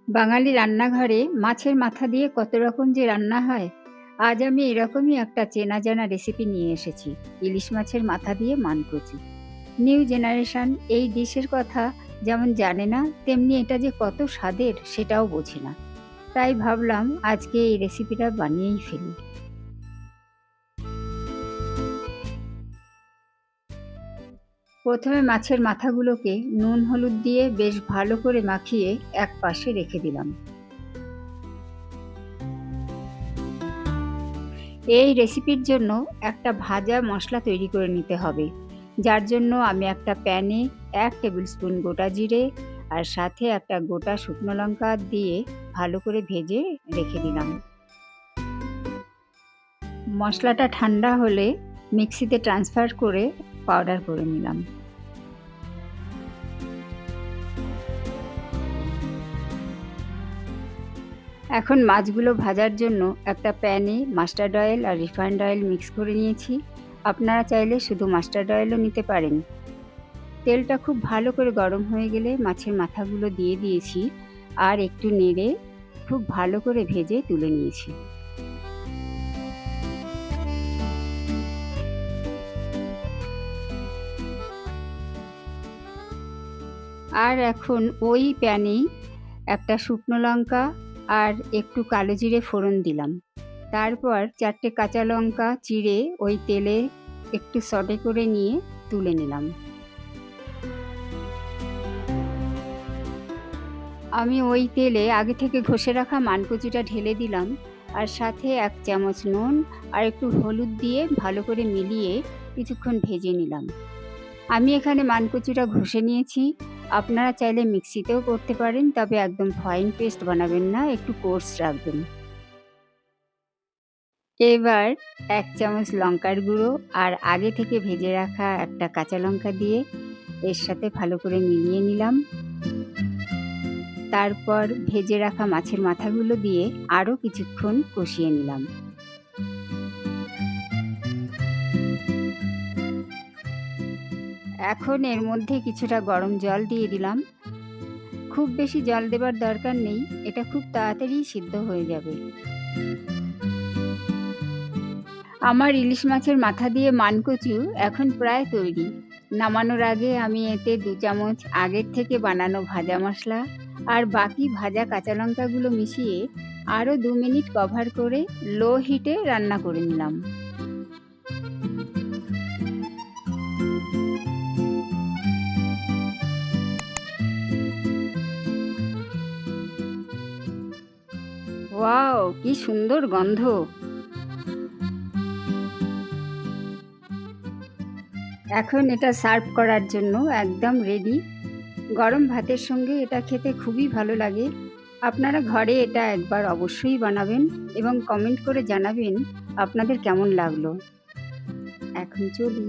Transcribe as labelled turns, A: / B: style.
A: বাঙালি রান্নাঘরে মাছের মাথা দিয়ে কত রকম যে রান্না হয়। আজ আমি এরকমই একটা চেনা জানা রেসিপি নিয়ে এসেছি। ইলিশ মাছের মাথা দিয়ে মানকচু। নিউ জেনারেশন এই ডিশের কথা যেমন জানে না, তেমনি এটা যে কত স্বাদের সেটাও বোঝে না। তাই ভাবলাম আজকে এই রেসিপিটা বানিয়েই ফেলি। প্রথমে মাছের মাথাগুলোকে নুন হলুদ দিয়ে বেশ ভালো করে মাখিয়ে এক পাশে রেখে দিলাম। এই রেসিপির জন্য একটা ভাজা মশলা তৈরি করে নিতে হবে, যার জন্য আমি একটা প্যানে 1 টেবিল স্পুন গোটা জিরে আর সাথে একটা গোটা শুকনো লঙ্কা দিয়ে ভালো করে ভেজে রেখে দিলাম। মশলাটা ঠান্ডা হলে মিক্সিতে ট্রান্সফার করে পাউডার করে নিলাম। এখন মাছগুলো ভাজার জন্য একটা প্যানে মাস্টার্ড অয়েল আর রিফাইন্ড অয়েল মিক্স করে নিয়েছি। আপনারা চাইলে শুধু মাস্টার্ড অয়েলও নিতে পারেন। তেলটা খুব ভালো করে গরম হয়ে গেলে মাছের মাথাগুলো দিয়ে দিয়েছি আর একটু নেড়ে খুব ভালো করে ভেজে তুলে নিয়েছি। আর এখন ওই প্যানেই একটা শুকনো লঙ্কা আর একটু কালো জিরে ফোড়ন দিলাম। তারপর 4টে কাঁচা লঙ্কা চিড়ে ওই তেলে একটু সটে করে নিয়ে তুলে নিলাম। আমি ওই তেলে আগে থেকে ঘষে রাখা মানকচুটা ঢেলে দিলাম আর সাথে 1 চামচ নুন আর একটু হলুদ দিয়ে ভালো করে মিলিয়ে কিছুক্ষণ ভেজে নিলাম। আমি এখানে মানকচুটা ঘষে নিয়েছি। আপনারা চাইলে মিক্সিতেও করতে পারেন, তবে একদম ফাইন পেস্ট বানাবেন না, একটু কোর্স রাখবেন। এবার 1 চামচ লঙ্কার গুঁড়ো আর আগে থেকে ভেজে রাখা একটা কাঁচা লঙ্কা দিয়ে এর সাথে ভালো করে মিলিয়ে নিলাম। তারপর ভেজে রাখা মাছের মাথাগুলো দিয়ে আরও কিছুক্ষণ কষিয়ে নিলাম। এখন এর মধ্যে কিছুটা গরম জল দিয়ে দিলাম। খুব বেশি জল দেবার দরকার নেই, এটা খুব তাড়াতাড়ি সিদ্ধ হয়ে যাবে। আমার ইলিশ মাছের মাথা দিয়ে মানকচু এখন প্রায় তৈরি। নামানোর আগে আমি এতে 2 চামচ আগের থেকে বানানো ভাজা মশলা আর বাকি ভাজা কাঁচা লঙ্কাগুলো মিশিয়ে আরও 2 মিনিট কভার করে লো হিটে রান্না করে নিলাম। ওয়াও, কি সুন্দর গন্ধ! এখন এটা সার্ভ করার জন্য একদম রেডি। গরম ভাতের সঙ্গে এটা খেতে খুবই ভালো লাগে। আপনারা ঘরে এটা একবার অবশ্যই বানাবেন এবং কমেন্ট করে জানাবেন আপনাদের কেমন লাগলো। এখন চলি।